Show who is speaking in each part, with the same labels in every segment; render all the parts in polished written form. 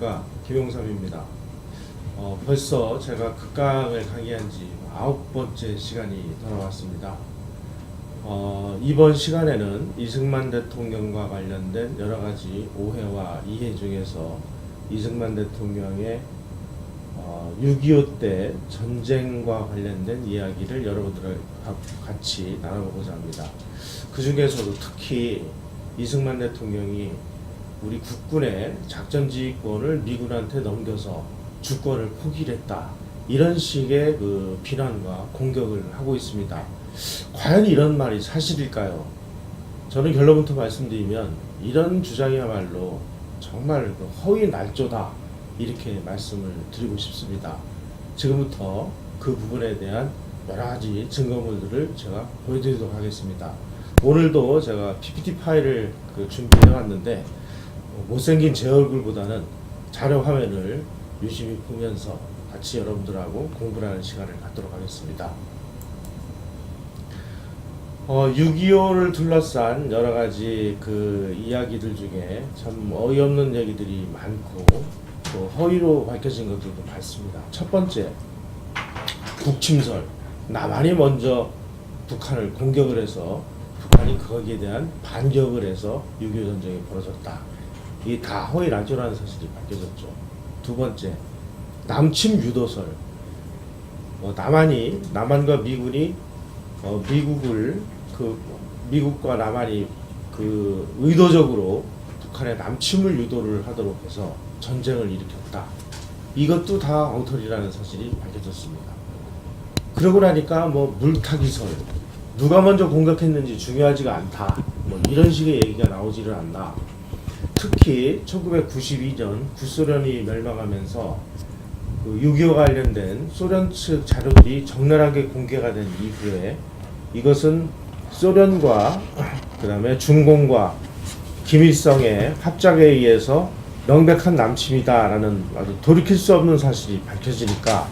Speaker 1: 안녕하십니까, 김용삼입니다. 벌써 제가 극강을 강의한 지 9번째 시간이 돌아왔습니다. 이번 시간에는 이승만 대통령과 관련된 여러가지 오해와 이해 중에서 이승만 대통령의 6.25 때 전쟁과 관련된 이야기를 여러분들과 같이 나눠보고자 합니다. 그 중에서도 특히 이승만 대통령이 우리 국군의 작전지휘권을 미군한테 넘겨서 주권을 포기를 했다, 이런 식의 그 비난과 공격을 하고 있습니다. 과연 이런 말이 사실일까요? 저는 결론부터 말씀드리면 이런 주장이야말로 정말 허위 날조다, 이렇게 말씀을 드리고 싶습니다. 지금부터 그 부분에 대한 여러 가지 증거물들을 제가 보여드리도록 하겠습니다. 오늘도 제가 PPT 파일을 준비해 왔는데 못생긴 제 얼굴보다는 자료 화면을 유심히 보면서 같이 여러분들하고 공부를 하는 시간을 갖도록 하겠습니다. 6.25를 둘러싼 여러 가지 그 이야기들 중에 참 어이없는 얘기들이 많고 또 허위로 밝혀진 것들도 많습니다. 첫 번째, 북침설. 남한이 먼저 북한을 공격을 해서 북한이 거기에 대한 반격을 해서 6.25 전쟁이 벌어졌다. 이게 다 허위 날조라는 사실이 밝혀졌죠. 두 번째, 남침 유도설. 남한과 미군이 미국과 남한이 의도적으로 북한의 남침을 유도를 하도록 해서 전쟁을 일으켰다. 이것도 다 엉터리라는 사실이 밝혀졌습니다. 그러고 나니까 물타기설, 누가 먼저 공격했는지 중요하지가 않다, 이런 식의 얘기가 나오지를 않나. 특히 1992년 구소련이 멸망하면서 6.25 관련된 소련 측 자료들이 적나라하게 공개가 된 이후에 이것은 소련과 그 다음에 중공과 김일성의 합작에 의해서 명백한 남침이다라는 아주 돌이킬 수 없는 사실이 밝혀지니까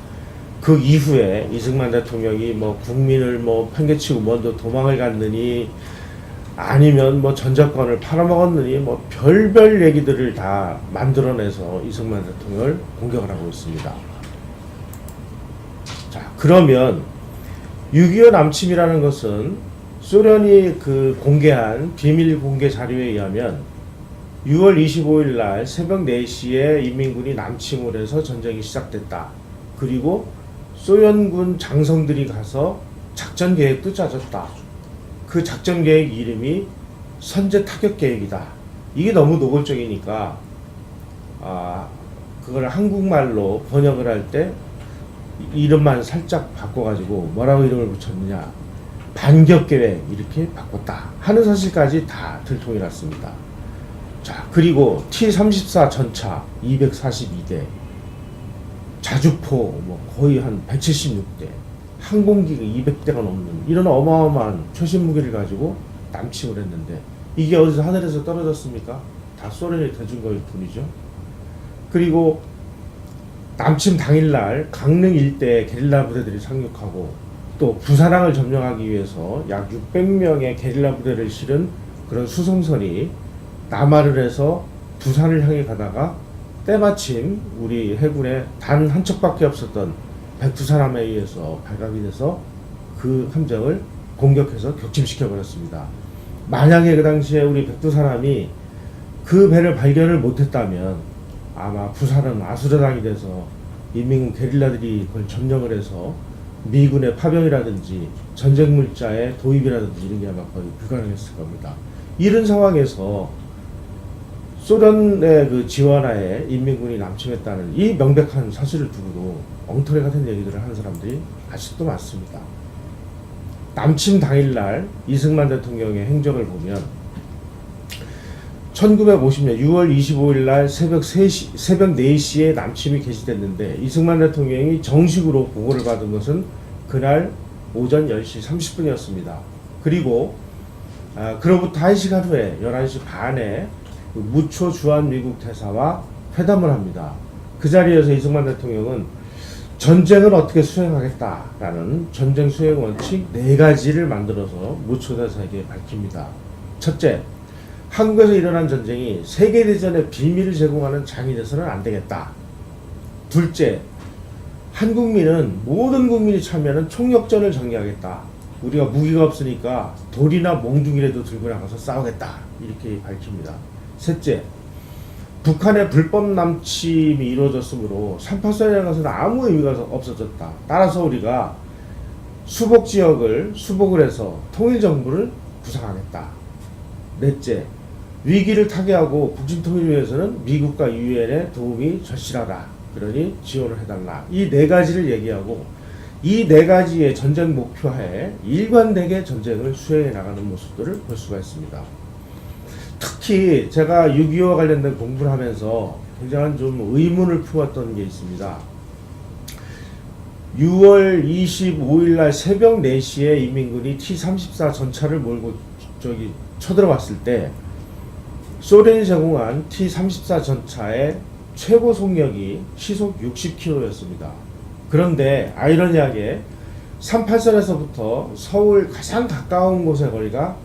Speaker 1: 그 이후에 이승만 대통령이 국민을 팽개치고 먼저 도망을 갔느니 아니면 전작권을 팔아먹었느니 별별 얘기들을 다 만들어내서 이승만 대통령을 공격을 하고 있습니다. 자, 그러면 6.25 남침이라는 것은 소련이 공개한 비밀 공개 자료에 의하면 6월 25일 날 새벽 4시에 인민군이 남침을 해서 전쟁이 시작됐다. 그리고 소련군 장성들이 가서 작전 계획도 짜졌다. 그 작전 계획 이름이 선제 타격 계획이다. 이게 너무 노골적이니까 그걸 한국말로 번역을 할 때 이름만 살짝 바꿔가지고 뭐라고 이름을 붙였느냐, 반격 계획 이렇게 바꿨다 하는 사실까지 다 들통이 났습니다. 자, 그리고 T-34 전차 242대, 자주포 거의 한 176대, 항공기가 200대가 넘는 이런 어마어마한 최신 무기를 가지고 남침을 했는데 이게 어디서 하늘에서 떨어졌습니까? 다 소련이 대준 거일 뿐이죠. 그리고 남침 당일날 강릉 일대에 게릴라 부대들이 상륙하고 또 부산항을 점령하기 위해서 약 600명의 게릴라 부대를 실은 그런 수송선이 남하를 해서 부산을 향해 가다가 때마침 우리 해군에 단 한 척밖에 없었던 백두산함에 의해서 발각이 돼서 그 함정을 공격해서 격침시켜버렸습니다. 만약에 그 당시에 우리 백두산함이 그 배를 발견을 못했다면 아마 부산은 아수라장이 돼서 인민군 게릴라들이 그걸 점령을 해서 미군의 파병이라든지 전쟁 물자의 도입이라든지 이런 게 아마 거의 불가능했을 겁니다. 이런 상황에서 소련의 지원하에 인민군이 남침했다는 이 명백한 사실을 두고도 엉터리 같은 얘기들을 하는 사람들이 아직도 많습니다. 남침 당일날 이승만 대통령의 행적을 보면 1950년 6월 25일 날 새벽 4시에 남침이 개시됐는데 이승만 대통령이 정식으로 보고를 받은 것은 그날 오전 10시 30분이었습니다. 그리고 그로부터 1시간 후에 11시 반에 무초 주한 미국 대사와 회담을 합니다. 그 자리에서 이승만 대통령은 전쟁을 어떻게 수행하겠다라는 전쟁 수행 원칙 4가지를 만들어서 무초 대사에게 밝힙니다. 첫째, 한국에서 일어난 전쟁이 세계대전의 빌미를 제공하는 장이 돼서는 안 되겠다. 둘째, 한국민은 모든 국민이 참여하는 총력전을 전개하겠다. 우리가 무기가 없으니까 돌이나 몽둥이라도 들고 나가서 싸우겠다. 이렇게 밝힙니다. 셋째, 북한의 불법 남침이 이루어졌으므로 3.8선이라는 것은 아무 의미가 없어졌다. 따라서 우리가 수복 지역을 수복을 해서 통일정부를 구상하겠다. 넷째, 위기를 타개하고 국진 통일을 위해서는 미국과 유엔의 도움이 절실하다. 그러니 지원을 해달라. 이 네 가지를 얘기하고 이 네 가지의 전쟁 목표하에 일관되게 전쟁을 수행해 나가는 모습들을 볼 수가 있습니다. 특히 제가 6.25와 관련된 공부를 하면서 굉장한 좀 의문을 품었던 게 있습니다. 6월 25일 날 새벽 4시에 인민군이 T-34 전차를 몰고 쳐들어왔을 때 소련이 제공한 T-34 전차의 최고 속력이 시속 60km였습니다. 그런데 아이러니하게 38선에서부터 서울 가장 가까운 곳의 거리가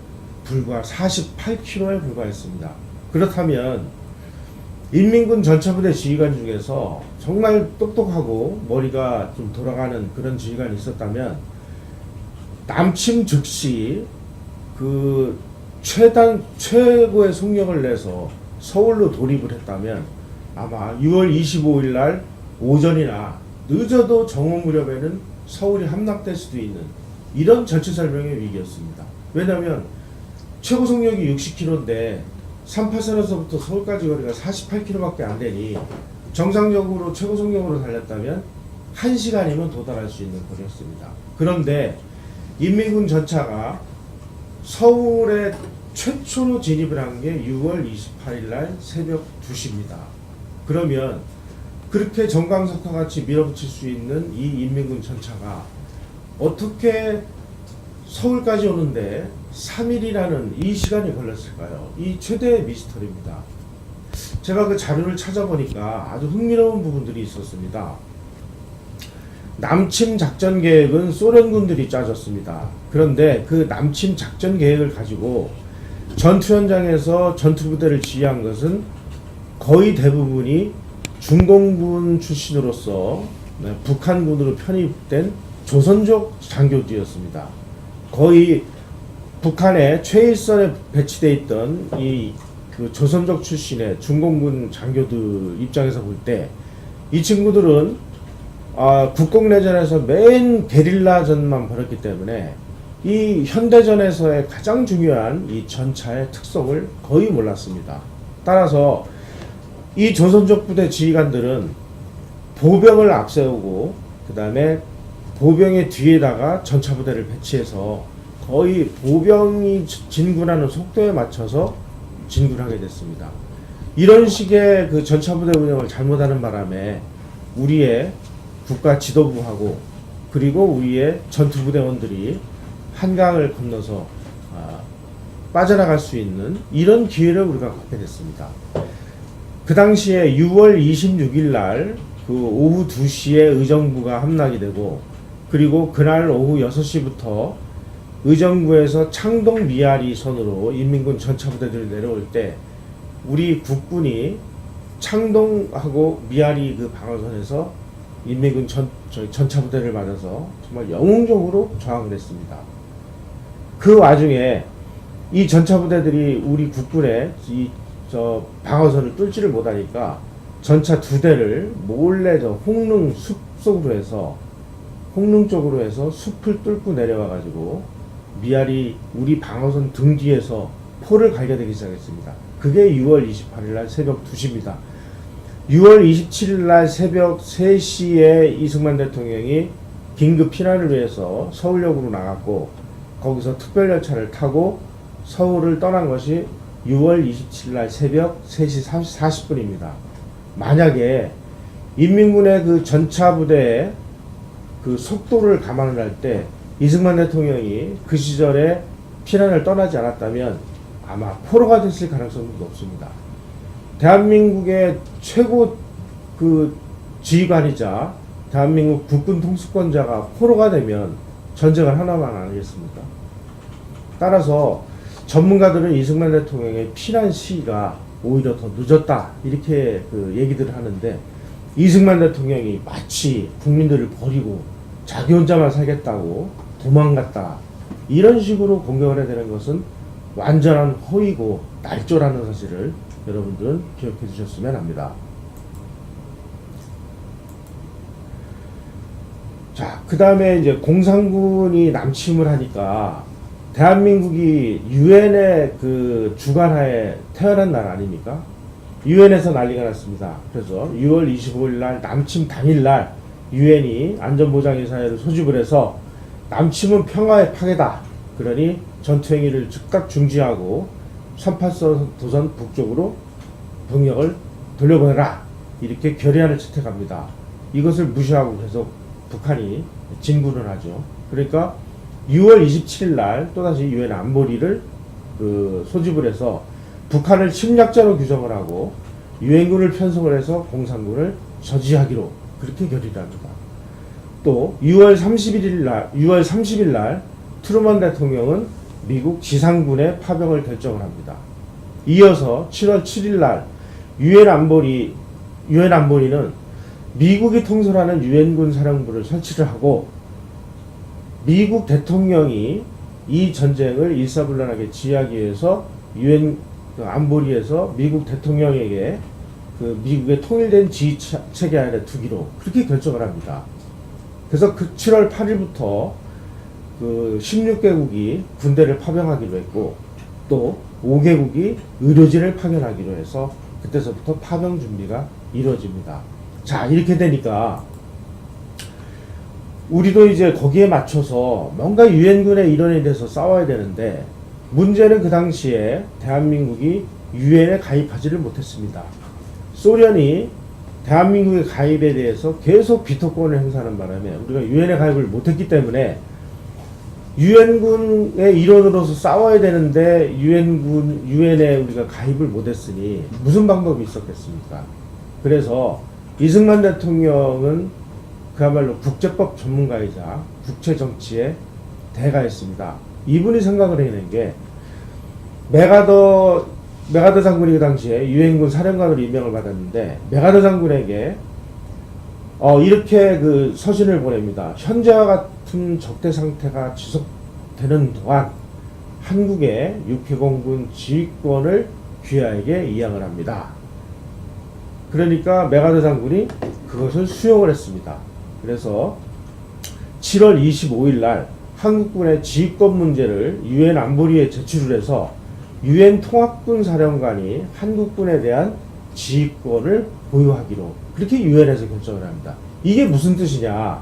Speaker 1: 불과 48km에 불과했습니다. 그렇다면 인민군 전차부대 지휘관 중에서 정말 똑똑하고 머리가 좀 돌아가는 그런 지휘관이 있었다면 남침 즉시 그 최고의 속력을 내서 서울로 돌입을 했다면 아마 6월 25일 날 오전이나 늦어도 정오 무렵에는 서울이 함락될 수도 있는 이런 전체설명의 위기였습니다. 왜냐하면 최고 속력이 60km인데 38선에서부터 서울까지 거리가 48km밖에 안 되니 정상적으로 최고 속력으로 달렸다면 1시간이면 도달할 수 있는 거리였습니다. 그런데 인민군 전차가 서울에 최초로 진입을 한 게 6월 28일 날 새벽 2시입니다. 그러면 그렇게 정광석과 같이 밀어붙일 수 있는 이 인민군 전차가 어떻게 서울까지 오는데 3일이라는 이 시간이 걸렸을까요? 이 최대의 미스터리입니다. 제가 그 자료를 찾아보니까 아주 흥미로운 부분들이 있었습니다. 남침 작전 계획은 소련군들이 짜줬습니다. 그런데 그 남침 작전 계획을 가지고 전투 현장에서 전투부대를 지휘한 것은 거의 대부분이 중공군 출신으로서 북한군으로 편입된 조선족 장교들이었습니다. 거의 북한의 최일선에 배치되어 있던 그 조선족 출신의 중공군 장교들 입장에서 볼 때 이 친구들은 국共내전에서 맨 게릴라전만 벌였기 때문에 이 현대전에서의 가장 중요한 이 전차의 특성을 거의 몰랐습니다. 따라서 이 조선족 부대 지휘관들은 보병을 앞세우고 그 다음에 보병의 뒤에다가 전차 부대를 배치해서 거의 보병이 진군하는 속도에 맞춰서 진군하게 됐습니다. 이런 식의 그 전차 부대 운영을 잘못하는 바람에 우리의 국가 지도부하고 그리고 우리의 전투 부대원들이 한강을 건너서 빠져나갈 수 있는 이런 기회를 우리가 갖게 됐습니다. 그 당시에 6월 26일 날 그 오후 2시에 의정부가 함락이 되고 그리고 그날 오후 6시부터 의정부에서 창동 미아리 선으로 인민군 전차 부대들이 내려올 때 우리 국군이 창동하고 미아리 그 방어선에서 인민군 전차 부대를 맞아서 정말 영웅적으로 저항을 했습니다. 그 와중에 이 전차 부대들이 우리 국군의 방어선을 뚫지를 못하니까 전차 2대를 몰래 홍릉 숲 속으로 해서 홍릉 쪽으로 해서 숲을 뚫고 내려와 가지고 미아리 우리 방어선 등 뒤에서 포를 갈겨대기 시작했습니다. 그게 6월 28일 날 새벽 2시입니다. 6월 27일 날 새벽 3시에 이승만 대통령이 긴급 피난을 위해서 서울역으로 나갔고 거기서 특별열차를 타고 서울을 떠난 것이 6월 27일 날 새벽 3시 40분입니다. 만약에 인민군의 그 전차 부대의 그 속도를 감안을 할 때 이승만 대통령이 그 시절에 피난을 떠나지 않았다면 아마 포로가 됐을 가능성도 높습니다. 대한민국의 최고 그 지휘관이자 대한민국 국군 통수권자가 포로가 되면 전쟁을 하나만 아니겠습니까? 따라서 전문가들은 이승만 대통령의 피난 시기가 오히려 더 늦었다 이렇게 그 얘기들을 하는데, 이승만 대통령이 마치 국민들을 버리고 자기 혼자만 살겠다고 도망갔다 이런 식으로 공격을 해야 되는 것은 완전한 허위고 날조라는 사실을 여러분들은 기억해 주셨으면 합니다. 자, 그 다음에 이제 공산군이 남침을 하니까 대한민국이 유엔의 그 주관하에 태어난 날 아닙니까? 유엔에서 난리가 났습니다. 그래서 6월 25일 날 남침 당일 날 유엔이 안전보장이사회를 소집을 해서 남침은 평화의 파괴다. 그러니 전투행위를 즉각 중지하고 38도선 북쪽으로 병력을 돌려보내라. 이렇게 결의안을 채택합니다. 이것을 무시하고 계속 북한이 진군을 하죠. 그러니까 6월 27일 날 또다시 유엔 안보리를 소집을 해서 북한을 침략자로 규정을 하고 유엔군을 편성을 해서 공산군을 저지하기로 그렇게 결의를 합니다. 또 6월 30일 날 트루먼 대통령은 미국 지상군의 파병을 결정을 합니다. 이어서 7월 7일 날 유엔 안보리는 미국이 통솔하는 유엔군 사령부를 설치를 하고, 미국 대통령이 이 전쟁을 일사불란하게 지휘하기 위해서 유엔 안보리에서 미국 대통령에게 그 미국의 통일된 지휘 체계 아래 두기로 그렇게 결정을 합니다. 그래서 그 7월 8일부터 그 16개국이 군대를 파병하기로 했고, 또 5개국이 의료진을 파견하기로 해서 그때서부터 파병 준비가 이루어집니다. 자, 이렇게 되니까 우리도 이제 거기에 맞춰서 뭔가 유엔군의 일원에 대해서 싸워야 되는데, 문제는 그 당시에 대한민국이 유엔에 가입하지를 못했습니다. 소련이 대한민국의 가입에 대해서 계속 비토권을 행사하는 바람에 우리가 유엔에 가입을 못했기 때문에 유엔군의 일원으로서 싸워야 되는데 유엔에 우리가 가입을 못했으니 무슨 방법이 있었겠습니까? 그래서 이승만 대통령은 그야말로 국제법 전문가이자 국제정치의 대가였습니다. 이분이 생각을 해낸 게, 메가더 장군이 그 당시에 유엔군 사령관으로 임명을 받았는데, 메가더 장군에게 이렇게 그 서신을 보냅니다. 현재와 같은 적대 상태가 지속되는 동안 한국의 육해공군 지휘권을 귀하에게 이양을 합니다. 그러니까 메가더 장군이 그것을 수용을 했습니다. 그래서 7월 25일 날 한국군의 지휘권 문제를 유엔 안보리에 제출을 해서 유엔 통합군 사령관이 한국군에 대한 지휘권을 보유하기로 그렇게 유엔에서 결정을 합니다. 이게 무슨 뜻이냐?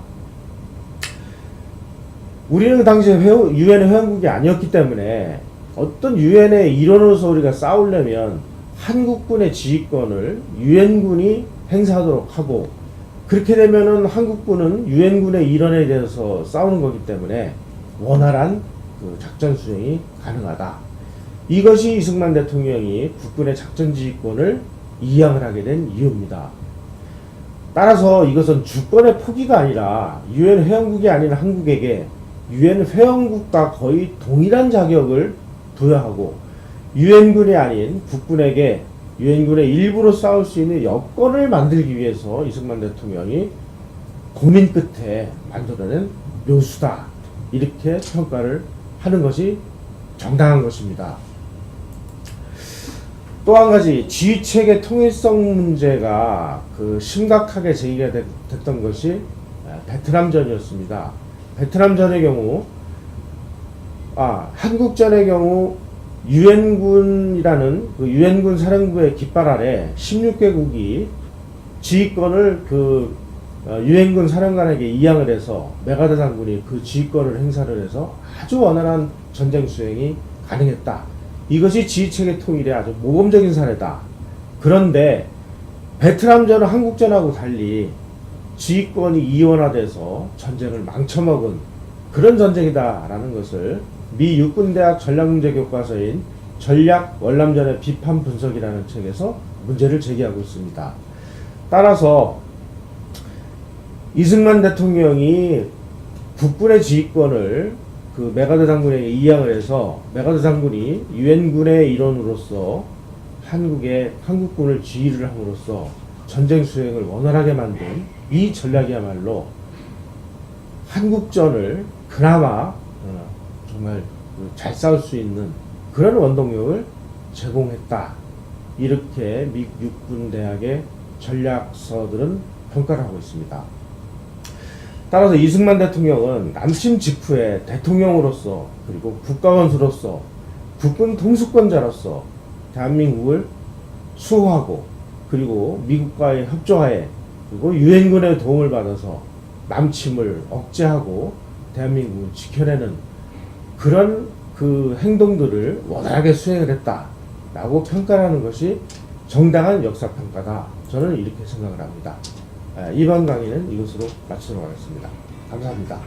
Speaker 1: 우리는 그 당시에 유엔의 회원국이 아니었기 때문에 어떤 유엔의 일원으로서 우리가 싸우려면 한국군의 지휘권을 유엔군이 행사하도록 하고, 그렇게 되면은 한국군은 유엔군의 일원에 대해서 싸우는 거기 때문에 원활한 그 작전 수행이 가능하다. 이것이 이승만 대통령이 국군의 작전 지휘권을 이양을 하게 된 이유입니다. 따라서 이것은 주권의 포기가 아니라 유엔 회원국이 아닌 한국에게 유엔 회원국과 거의 동일한 자격을 부여하고, 유엔군이 아닌 국군에게 유엔군의 일부로 싸울 수 있는 여건을 만들기 위해서 이승만 대통령이 고민 끝에 만들어낸 묘수다, 이렇게 평가를 하는 것이 정당한 것입니다. 또 한 가지, 지휘체계 통일성 문제가 심각하게 제기가 됐던 것이 베트남전이었습니다. 베트남전의 경우, 한국전의 경우 유엔군이라는 그 유엔군 사령부의 깃발 아래 16개국이 지휘권을 유엔군 사령관에게 이양을 해서 메가더 장군이 그 지휘권을 행사를 해서 아주 원활한 전쟁 수행이 가능했다. 이것이 지휘체계 통일의 아주 모범적인 사례다. 그런데 베트남전은 한국전하고 달리 지휘권이 이원화돼서 전쟁을 망쳐먹은 그런 전쟁이다라는 것을 미 육군대학 전략문제교과서인 전략 월남전의 비판 분석이라는 책에서 문제를 제기하고 있습니다. 따라서 이승만 대통령이 국군의 지휘권을 그 메가드 장군에게 이양을 해서 메가드 장군이 유엔군의 일원으로서 한국군을 지휘를 함으로써 전쟁 수행을 원활하게 만든 이 전략이야말로 한국전을 그나마 정말 잘 싸울 수 있는 그런 원동력을 제공했다. 이렇게 미 육군대학의 전략서들은 평가를 하고 있습니다. 따라서 이승만 대통령은 남침 직후에 대통령으로서 그리고 국가원수로서 국군 통수권자로서 대한민국을 수호하고 그리고 미국과의 협조하에 그리고 유엔군의 도움을 받아서 남침을 억제하고 대한민국을 지켜내는 그런 그 행동들을 원활하게 수행을 했다라고 평가하는 것이 정당한 역사평가다. 저는 이렇게 생각을 합니다. 이번 강의는 이것으로 마치도록 하겠습니다. 감사합니다.